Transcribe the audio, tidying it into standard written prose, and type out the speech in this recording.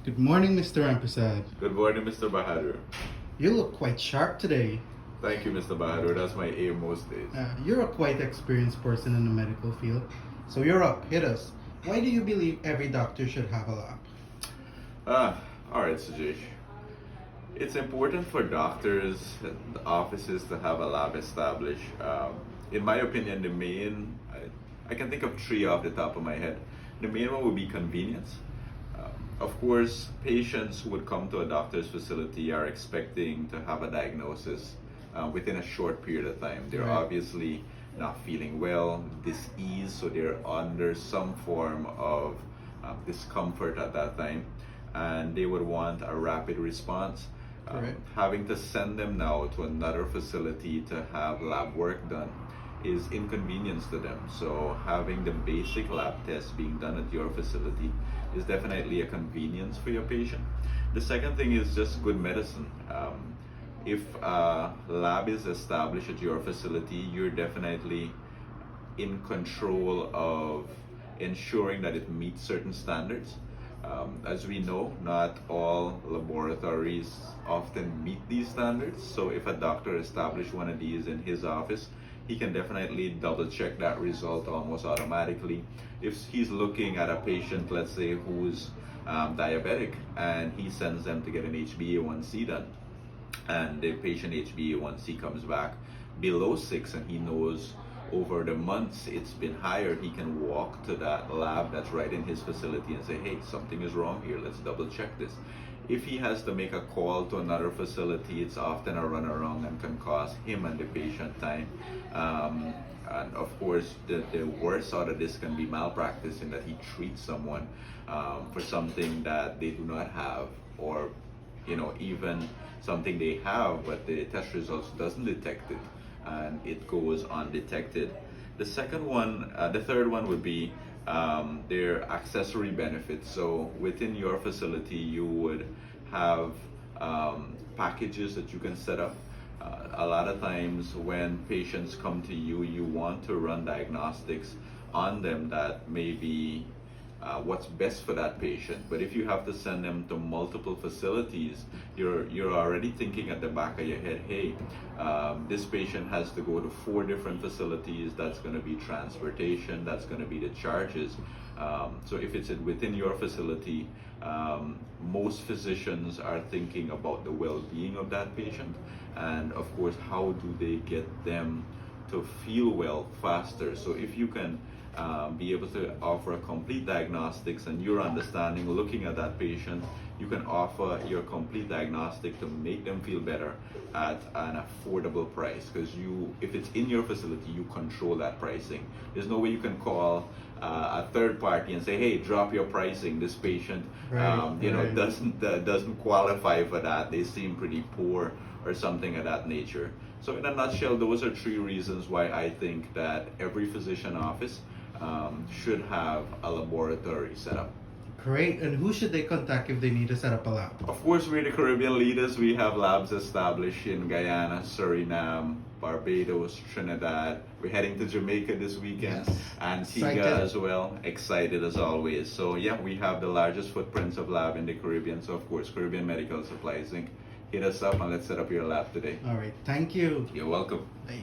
Good morning, Mr. Rampersaud. Good morning, Mr. Bahadur. You look quite sharp today. Thank you, Mr. Bahadur. That's my aim most days. You're a quite experienced person in the medical field. So you're up, hit us. Why do you believe every doctor should have a lab? Alright, Sujesh. It's important for doctors and offices to have a lab established. In my opinion, I can think of three off the top of my head. The main one would be convenience. Of course, patients who would come to a doctor's facility are expecting to have a diagnosis within a short period of time. They're Right. obviously not feeling well, disease, so they're under some form of discomfort at that time, and they would want a rapid response. Correct. Having to send them now to another facility to have lab work done is inconvenience to them. So having the basic lab tests being done at your facility is definitely a convenience for your patient. The second thing is just good medicine. If a lab is established at your facility, you're definitely in control of ensuring that it meets certain standards. As we know, not all laboratories often meet these standards. So if a doctor established one of these in his office, he can definitely double check that result almost automatically. If he's looking at a patient, let's say, who's diabetic, and he sends them to get an HbA1c done, and the patient HbA1c comes back below 6, and he knows over the months it's been higher, he can walk to that lab that's right in his facility and say, hey, something is wrong here, let's double check this. If he has to make a call to another facility, it's often a runaround and can cost him and the patient time. And of course, the worst out of this can be malpractice, in that he treats someone for something that they do not have, or even something they have but the test results doesn't detect it, and it goes undetected. The third one would be their accessory benefits. So within your facility, you would have packages that you can set up. A lot of times when patients come to you, you want to run diagnostics on them that may be what's best for that patient. But if you have to send them to multiple facilities, you're already thinking at the back of your head, hey, this patient has to go to 4 different facilities. That's going to be transportation, that's going to be the charges. So if it's within your facility, most physicians are thinking about the well-being of that patient, and of course, how do they get them to feel well faster. So if you can be able to offer a complete diagnostics, and your understanding looking at that patient, you can offer your complete diagnostic to make them feel better at an affordable price, because if it's in your facility, you control that pricing. There's no way you can call a third party and say, hey, drop your pricing, this patient Right. doesn't qualify for that, they seem pretty poor, or something of that nature. So in a nutshell, those are 3 reasons why I think that every physician office should have a laboratory set up. Great. And who should they contact if they need to set up a lab? Of course, we're the Caribbean leaders. We have labs established in Guyana, Suriname, Barbados, Trinidad. We're heading to Jamaica this weekend, Yes. Antigua Excited. as well. Excited as always. So yeah, we have the largest footprints of lab in the Caribbean. So of course, Caribbean Medical Supplies Inc. Hit us up and let's set up your lab today. All right. Thank you. You're welcome. Bye.